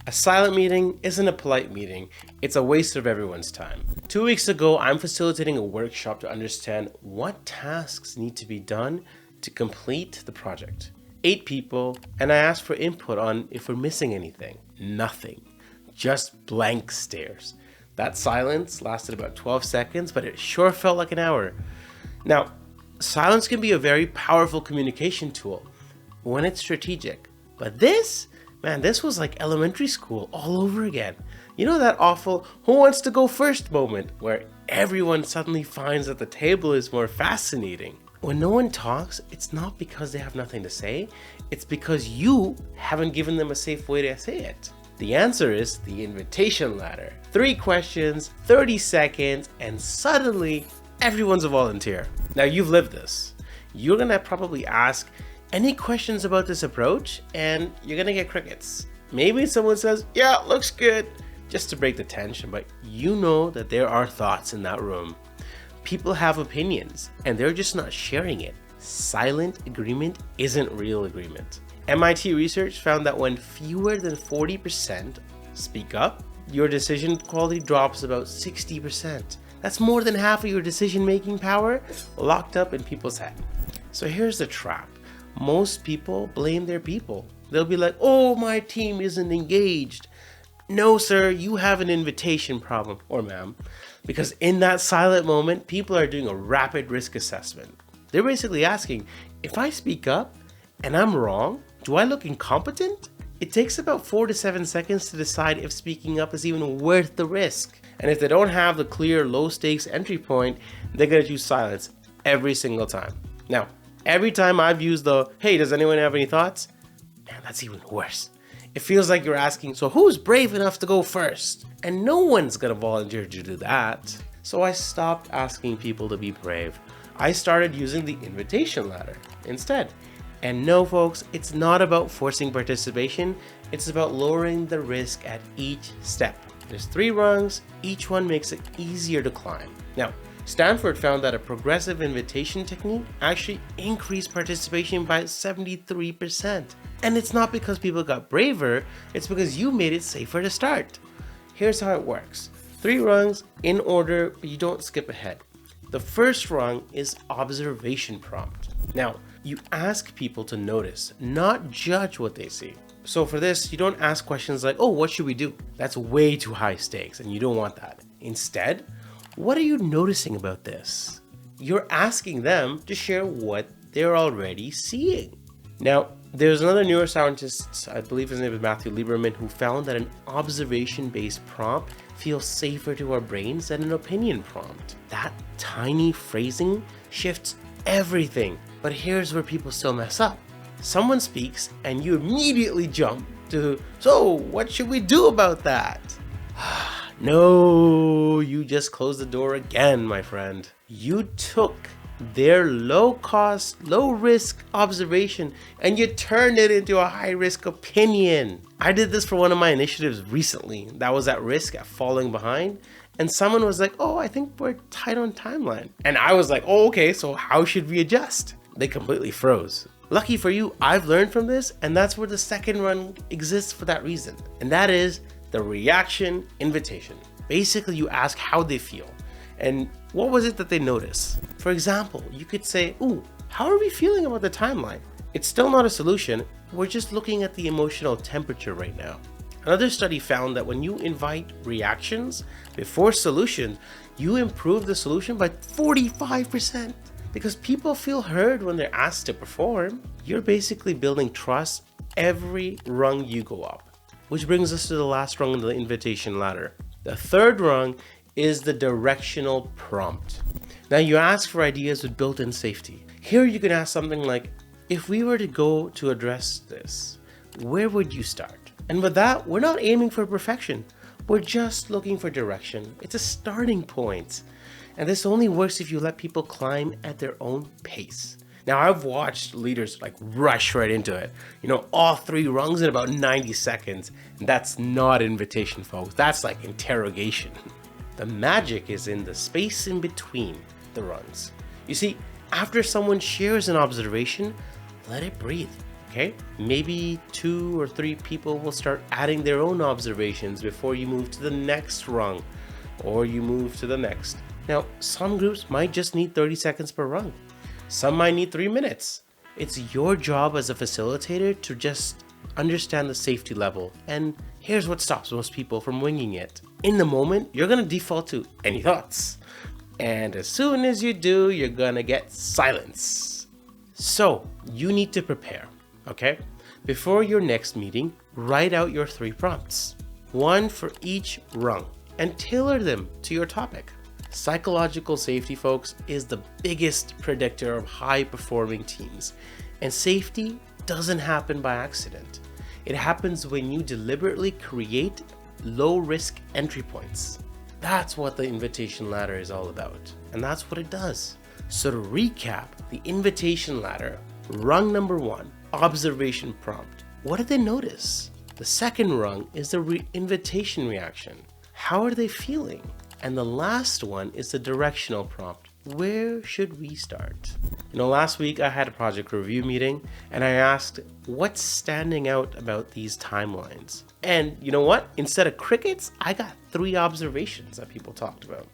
A silent meeting isn't a polite meeting, it's a waste of everyone's time. 2 weeks ago, I'm facilitating a workshop to understand what tasks need to be done to complete the project. 8 people, and I asked for input on if we're missing anything. Nothing. Just blank stares. That silence lasted about 12 seconds, but it sure felt like an hour. Now, silence can be a very powerful communication tool when it's strategic, but this was like elementary school all over again. You know that awful "who wants to go first" moment where everyone suddenly finds that the table is more fascinating. When no one talks, it's not because they have nothing to say, it's because you haven't given them a safe way to say it. The answer is the invitation ladder. 3 questions, 30 seconds, and suddenly everyone's a volunteer. Now you've lived this. You're gonna probably ask any questions about this approach and you're gonna get crickets. Maybe someone says, "Yeah, looks good," just to break the tension, but you know that there are thoughts in that room. People have opinions and they're just not sharing it. Silent agreement isn't real agreement. MIT research found that when fewer than 40% speak up, your decision quality drops about 60%. That's more than half of your decision-making power locked up in people's head. So here's the trap. Most people blame their people. They'll be like, "Oh, my team isn't engaged." No, sir, you have an invitation problem, or ma'am. Because in that silent moment, people are doing a rapid risk assessment. They're basically asking, if I speak up and I'm wrong, do I look incompetent? It takes about 4 to 7 seconds to decide if speaking up is even worth the risk. And if they don't have the clear low stakes entry point, they're gonna choose silence every single time. Now, every time I've used the, "Hey, does anyone have any thoughts?" Man, that's even worse. It feels like you're asking, "So who's brave enough to go first?" And no one's gonna volunteer to do that. So I stopped asking people to be brave. I started using the invitation ladder instead. And no, folks, it's not about forcing participation. It's about lowering the risk at each step. There's 3 rungs, each one makes it easier to climb. Now, Stanford found that a progressive invitation technique actually increased participation by 73%. And it's not because people got braver, it's because you made it safer to start. Here's how it works. 3 rungs in order, but you don't skip ahead. The first rung is observation prompt. Now, you ask people to notice, not judge what they see. So for this, you don't ask questions like, "Oh, what should we do?" That's way too high stakes and you don't want that. Instead, what are you noticing about this? You're asking them to share what they're already seeing. Now, there's another neuroscientist, I believe his name is Matthew Lieberman, who found that an observation-based prompt feels safer to our brains than an opinion prompt. That tiny phrasing shifts everything. But here's where people still mess up. Someone speaks and you immediately jump to, "So what should we do about that?" No, you just closed the door again, my friend. You took their low-cost, low-risk observation and you turned it into a high-risk opinion. I did this for one of my initiatives recently that was at risk at falling behind, and someone was like, "Oh, I think we're tight on timeline." And I was like, "Oh, okay, so how should we adjust?" They completely froze. Lucky for you, I've learned from this, and that's where the second run exists for that reason. And that is the reaction invitation. Basically, you ask how they feel and what was it that they noticed. For example, you could say, "Ooh, how are we feeling about the timeline?" It's still not a solution. We're just looking at the emotional temperature right now. Another study found that when you invite reactions before solutions, you improve the solution by 45%. Because people feel heard when they're asked to perform. You're basically building trust every rung you go up. Which brings us to the last rung in the invitation ladder. The third rung is the directional prompt. Now you ask for ideas with built-in safety. Here you can ask something like, "If we were to go to address this, where would you start?" And with that, we're not aiming for perfection. We're just looking for direction. It's a starting point. And this only works if you let people climb at their own pace. Now, I've watched leaders like rush right into it. All 3 rungs in about 90 seconds. And that's not invitation, folks. That's like interrogation. The magic is in the space in between the rungs. You see, after someone shares an observation, let it breathe, Okay, maybe 2 or 3 people will start adding their own observations before you move to the next rung, or you move to the next. Now, some groups might just need 30 seconds per rung. Some might need 3 minutes. It's your job as a facilitator to just understand the safety level. And here's what stops most people from winging it. In the moment, you're gonna default to any thoughts. And as soon as you do, you're gonna get silence. So you need to prepare, okay? Before your next meeting, write out your 3 prompts, 1 for each rung, and tailor them to your topic. Psychological safety, folks, is the biggest predictor of high-performing teams. And safety doesn't happen by accident. It happens when you deliberately create low-risk entry points. That's what the invitation ladder is all about. And that's what it does. So to recap, the invitation ladder, rung number 1, observation prompt. What did they notice? The second rung is the invitation reaction. How are they feeling? And the last one is the directional prompt. Where should we start? Last week I had a project review meeting and I asked, what's standing out about these timelines? And you know what? Instead of crickets, I got 3 observations that people talked about.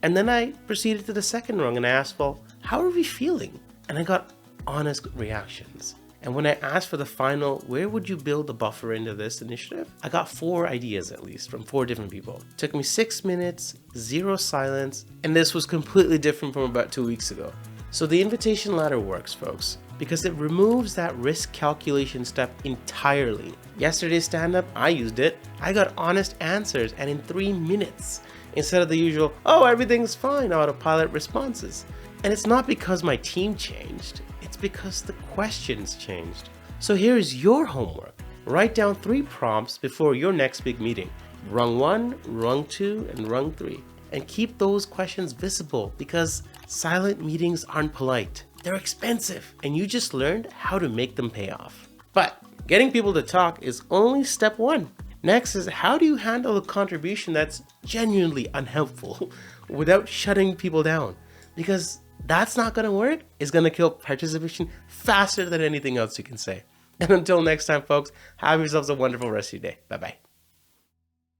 And then I proceeded to the second rung and I asked, well, how are we feeling? And I got honest reactions. And when I asked for the final, where would you build a buffer into this initiative? I got 4 ideas at least from 4 different people. It took me 6 minutes, 0 silence, and this was completely different from about 2 weeks ago. So the invitation ladder works, folks, because it removes that risk calculation step entirely. Yesterday's stand-up, I used it. I got honest answers and in 3 minutes, instead of the usual, oh, everything's fine, autopilot responses. And it's not because my team changed. It's because the questions changed. So here's your homework. Write down 3 prompts before your next big meeting. Rung 1, rung 2, and rung 3. And keep those questions visible because silent meetings aren't polite. They're expensive and you just learned how to make them pay off. But getting people to talk is only step 1. Next is how do you handle a contribution that's genuinely unhelpful without shutting people down? Because that's not going to work. It's going to kill participation faster than anything else you can say. And until next time, folks, have yourselves a wonderful rest of your day. Bye-bye.